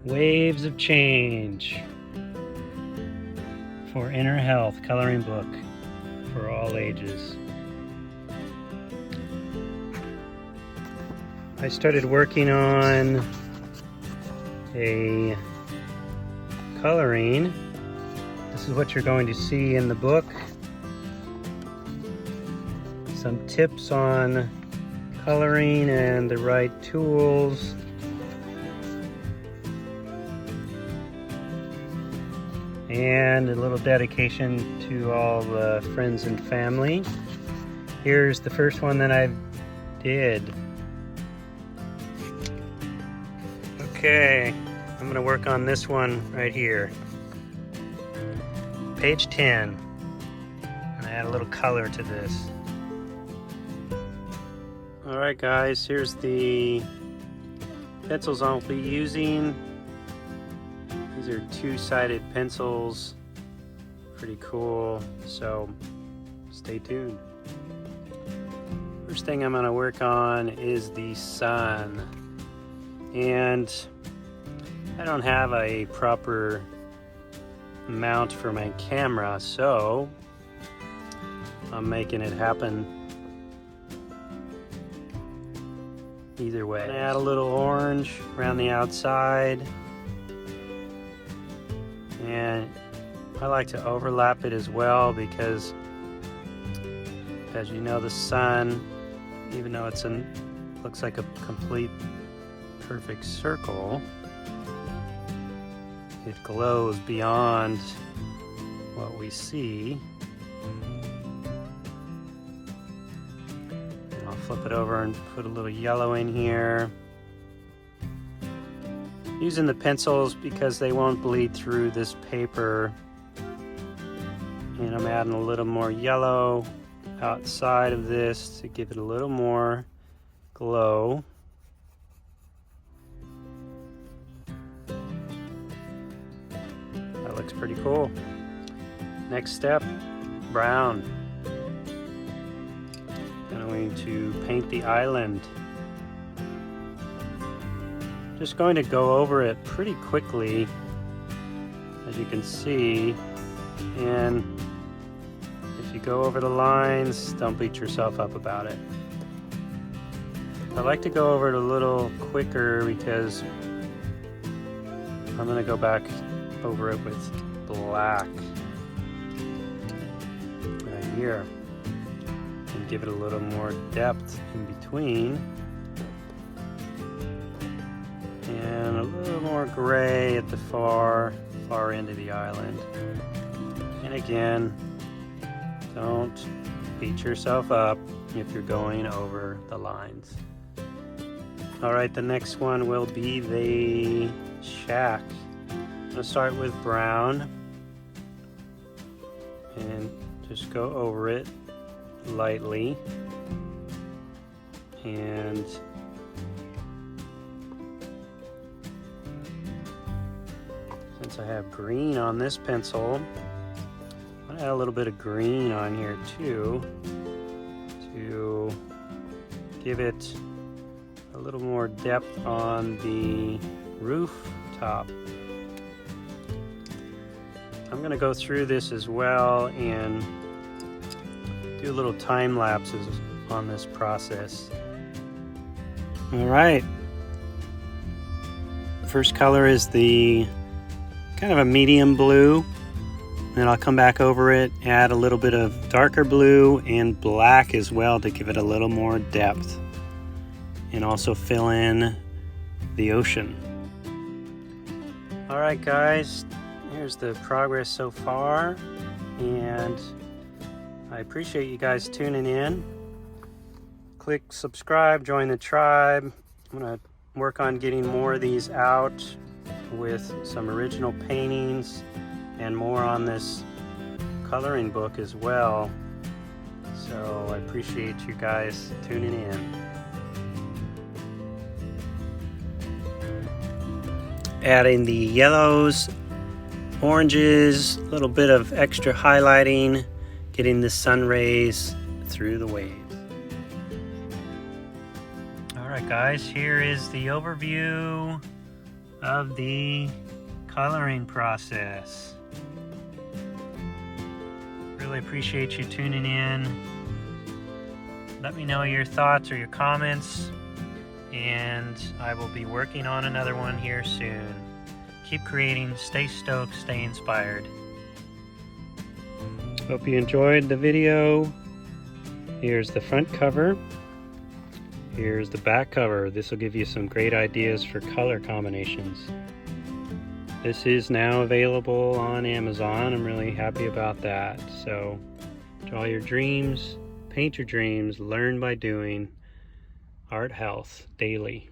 Waves of Change for Inner Health coloring book for all ages. I started working on a coloring. This is what you're going to see in the book. Some tips on coloring and the right tools. And a little dedication to all the friends and family. Here's the first one that I did. Okay, I'm going to work on this one right here. Page 10. And add a little color to this. Alright guys, here's the pencils I'll be using. These are two-sided pencils. Pretty cool, so stay tuned. First thing I'm going to work on is the sun. And I don't have a proper mount for my camera, so I'm making it happen either way. Add a little orange around the outside, and I like to overlap it as well because, as you know, the sun, even though it's looks like a complete perfect circle, it glows beyond what we see. And I'll flip it over and put a little yellow in here. Using the pencils because they won't bleed through this paper. And I'm adding a little more yellow outside of this to give it a little more glow. That looks pretty cool. Next step, brown. I'm going to paint the island. Just going to go over it pretty quickly, as you can see, and if you go over the lines, don't beat yourself up about it. I like to go over it a little quicker because I'm going to go back over it with black right here and give it a little more depth in between. And a little more gray at the far end of the island. And again, don't beat yourself up if you're going over the lines. Alright, the next one will be the shack. I'm going to start with brown and just go over it lightly. And since I have green on this pencil, I'm going to add a little bit of green on here too to give it a little more depth on the rooftop. I'm going to go through this as well and do little time lapses on this process. Alright, first color is the kind of a medium blue. Then I'll come back over it, add a little bit of darker blue and black as well to give it a little more depth. And also fill in the ocean. Alright guys, here's the progress so far. And I appreciate you guys tuning in. Click subscribe, join the tribe. I'm going to work on getting more of these out with some original paintings and more on this coloring book as well. So I appreciate you guys tuning in. Adding the yellows, oranges, a little bit of extra highlighting, getting the sun rays through the waves. Alright guys, here is the overview of the coloring process. Really appreciate you tuning in. Let me know your thoughts or your comments, and I will be working on another one here soon. Keep creating, stay stoked, stay inspired. Hope you enjoyed the video. Here's the front cover. Here's the back cover. This will give you some great ideas for color combinations. This is now available on Amazon. I'm really happy about that. So, draw your dreams, paint your dreams, learn by doing. Art Health Daily.